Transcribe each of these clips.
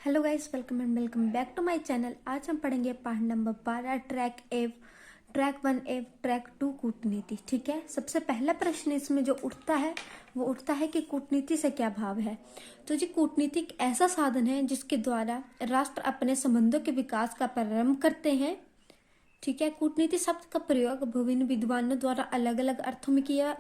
Hello guys, welcome and welcome back to my channel. आज हम पढ़ेंगे पाठ नंबर 12 ट्रैक 1 ट्रैक 2 कूटनीति। ठीक है, सबसे पहला प्रश्न इसमें जो उठता है वो उठता है कि कूटनीति से क्या भाव है। तो जी, कूटनीति एक ऐसा साधन है जिसके द्वारा राष्ट्र अपने संबंधों के विकास का प्रारंभ करते हैं। ठीक है, कूटनीति शब्द का प्रयोग विभिन्न विद्वानों द्वारा अलग अलग अर्थों में किया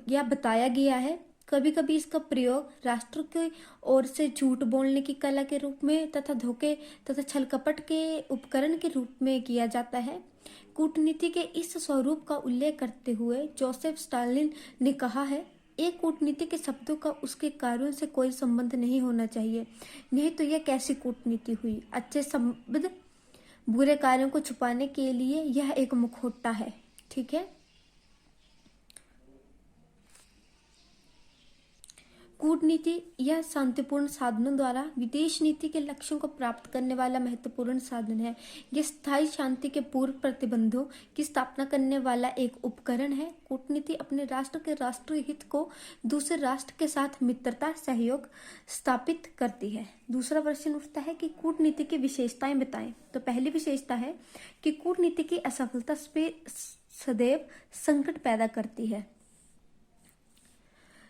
या बताया गया है। कभी कभी इसका प्रयोग राष्ट्र की ओर से झूठ बोलने की कला के रूप में तथा धोखे तथा छल कपट के उपकरण के रूप में किया जाता है। कूटनीति के इस स्वरूप का उल्लेख करते हुए जोसेफ स्टालिन ने कहा है, एक कूटनीति के शब्दों का उसके कार्यों से कोई संबंध नहीं होना चाहिए, नहीं तो यह कैसी कूटनीति हुई। अच्छे शब्द बुरे कार्यों को छुपाने के लिए यह एक मुखौटा है। ठीक है, कूटनीति यह शांतिपूर्ण साधनों द्वारा विदेश नीति के लक्ष्यों को प्राप्त करने वाला महत्वपूर्ण साधन है। यह स्थायी शांति के पूर्व प्रतिबंधों की स्थापना करने वाला एक उपकरण है। कूटनीति अपने राष्ट्र के राष्ट्रीय हित को दूसरे राष्ट्र के साथ मित्रता सहयोग स्थापित करती है। दूसरा प्रश्न उठता है कि कूटनीति की विशेषताएं बताएं। तो पहली विशेषता है कि कूटनीति की असफलता सदैव संकट पैदा करती है।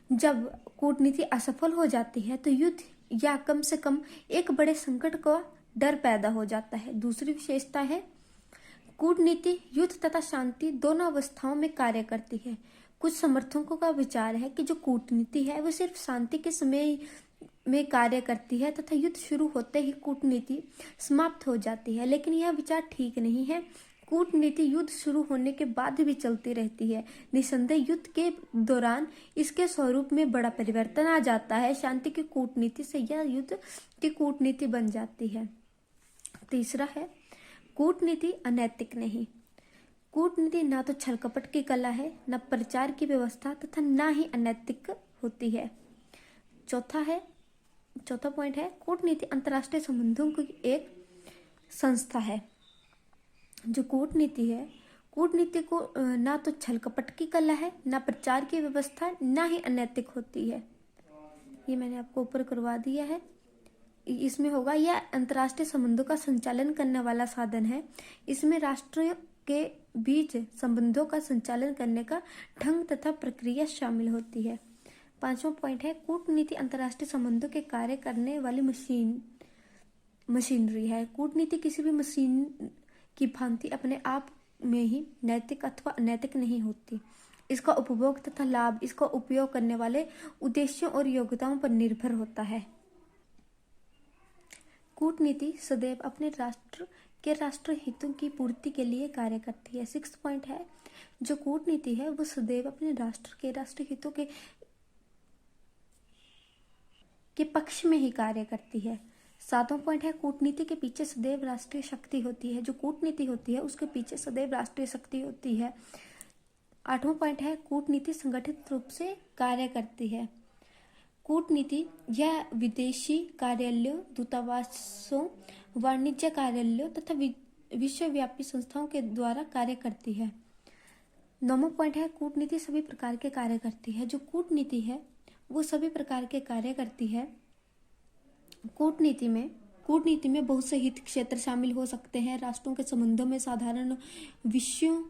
जब कूटनीति असफल हो जाती है तो युद्ध या कम से कम एक बड़े संकट का डर पैदा हो जाता है। दूसरी विशेषता है, कूटनीति युद्ध तथा शांति दोनों अवस्थाओं में कार्य करती है। कुछ समर्थकों का विचार है कि जो कूटनीति है वो सिर्फ शांति के समय में कार्य करती है तथा युद्ध शुरू होते ही कूटनीति समाप्त हो जाती है, लेकिन यह विचार ठीक नहीं है। कूटनीति युद्ध शुरू होने के बाद भी चलती रहती है। निसंदेह युद्ध के दौरान इसके स्वरूप में बड़ा परिवर्तन आ जाता है। शांति की कूटनीति से यह युद्ध की कूटनीति बन जाती है। तीसरा है, कूटनीति अनैतिक नहीं। कूटनीति ना तो छल कपट की कला है, न प्रचार की व्यवस्था तथा न ही अनैतिक होती है। चौथा पॉइंट है, कूटनीति अंतर्राष्ट्रीय संबंधों की एक संस्था है। जो कूटनीति है, कूटनीति को ना तो छल कपट की कला है, ना प्रचार की व्यवस्था, ना ही अनैतिक होती है। ये मैंने आपको ऊपर करवा दिया है। इसमें होगा, यह अंतर्राष्ट्रीय संबंधों का संचालन करने वाला साधन है। इसमें राष्ट्रों के बीच संबंधों का संचालन करने का ढंग तथा प्रक्रिया शामिल होती है। पांचवा पॉइंट है, कूटनीति अंतर्राष्ट्रीय संबंधों के कार्य करने वाली मशीनरी है। कूटनीति किसी भी मशीन की भांति अपने आप में ही नैतिक अथवा अनैतिक नहीं होती। इसका उपभोग तथा लाभ इसका उपयोग करने वाले उद्देश्यों और योग्यताओं पर निर्भर होता है। कूटनीति सदैव अपने राष्ट्र के राष्ट्रीय हितों की पूर्ति के लिए कार्य करती है। 6 पॉइंट है, जो कूटनीति है वो सदैव अपने राष्ट्र के राष्ट्रीय हितों के पक्ष में ही कार्य करती है। 7वां पॉइंट है, कूटनीति के पीछे सदैव राष्ट्रीय शक्ति होती है। जो कूटनीति होती है उसके पीछे सदैव राष्ट्रीय शक्ति होती है। 8वां पॉइंट है, कूटनीति संगठित रूप से कार्य करती है। कूटनीति यह विदेशी कार्यालयों, दूतावासों, वाणिज्य कार्यालयों तथा विश्वव्यापी संस्थाओं के द्वारा कार्य करती है। 9वां पॉइंट है, कूटनीति सभी प्रकार के कार्य करती है। जो कूटनीति है वो सभी प्रकार के कार्य करती है। कूटनीति में बहुत से हित क्षेत्र शामिल हो सकते हैं। राष्ट्रों के संबंधों में साधारण विषयों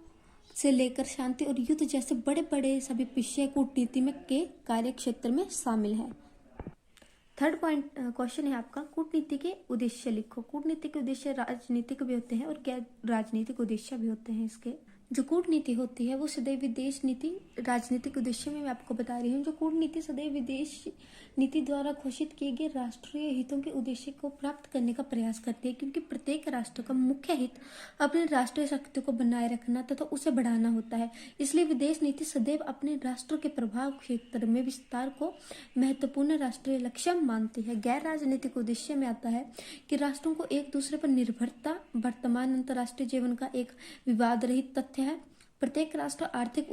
से लेकर शांति और युद्ध जैसे बड़े बड़े सभी विषय कूटनीति में के कार्य क्षेत्र में शामिल है। थर्ड पॉइंट क्वेश्चन है आपका, कूटनीति के उद्देश्य लिखो। कूटनीति के उद्देश्य राजनीतिक भी होते हैं और गैर राजनीतिक उद्देश्य भी होते हैं। इसके जो कूटनीति होती है वो सदैव विदेश नीति राजनीतिक उद्देश्य में मैं आपको बता रही हूँ। जो कूटनीति सदैव विदेश नीति द्वारा घोषित किए गए राष्ट्रीय हितों के उद्देश्य को प्राप्त करने का प्रयास करती है, क्योंकि प्रत्येक राष्ट्र का मुख्य हित अपने राष्ट्रीय शक्ति को बनाए रखना तथा उसे बढ़ाना होता है। इसलिए विदेश नीति सदैव अपने राष्ट्र के प्रभाव क्षेत्र में विस्तार को महत्वपूर्ण राष्ट्रीय लक्ष्य मानती है। गैर राजनीतिक उद्देश्य में आता है कि राष्ट्रों को एक दूसरे पर निर्भरता वर्तमान अंतर्राष्ट्रीय जीवन का एक विवाद रहित तथ्य है। प्रत्येक राष्ट्र आर्थिक,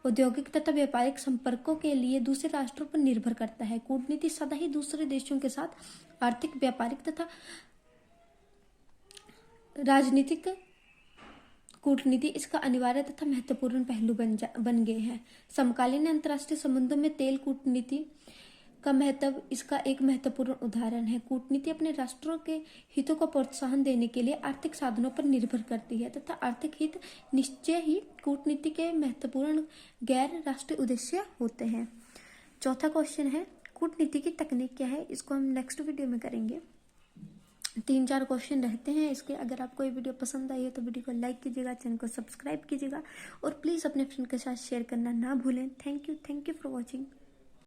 औद्योगिक तथा व्यापारिक संपर्कों के लिए दूसरे राष्ट्रों पर निर्भर करता है। कूटनीति सदा ही दूसरे देशों के साथ आर्थिक, व्यापारिक तथा राजनीतिक कूटनीति इसका अनिवार्य तथा महत्वपूर्ण पहलू बन गए हैं। समकालीन अंतर्राष्ट्रीय संबंधों में तेल कूटनीति का महत्व इसका एक महत्वपूर्ण उदाहरण है। कूटनीति अपने राष्ट्रों के हितों को प्रोत्साहन देने के लिए आर्थिक साधनों पर निर्भर करती है तथा आर्थिक हित निश्चय ही कूटनीति के महत्वपूर्ण गैर राष्ट्रीय उद्देश्य होते हैं। चौथा क्वेश्चन है कूटनीति की तकनीक क्या है, इसको हम नेक्स्ट वीडियो में करेंगे। 3-4 क्वेश्चन रहते हैं इसके। अगर आपको ये वीडियो पसंद आई है तो वीडियो को लाइक कीजिएगा, चैनल को सब्सक्राइब कीजिएगा और प्लीज़ अपने फ्रेंड के साथ शेयर करना ना भूलें। Thank you for watching.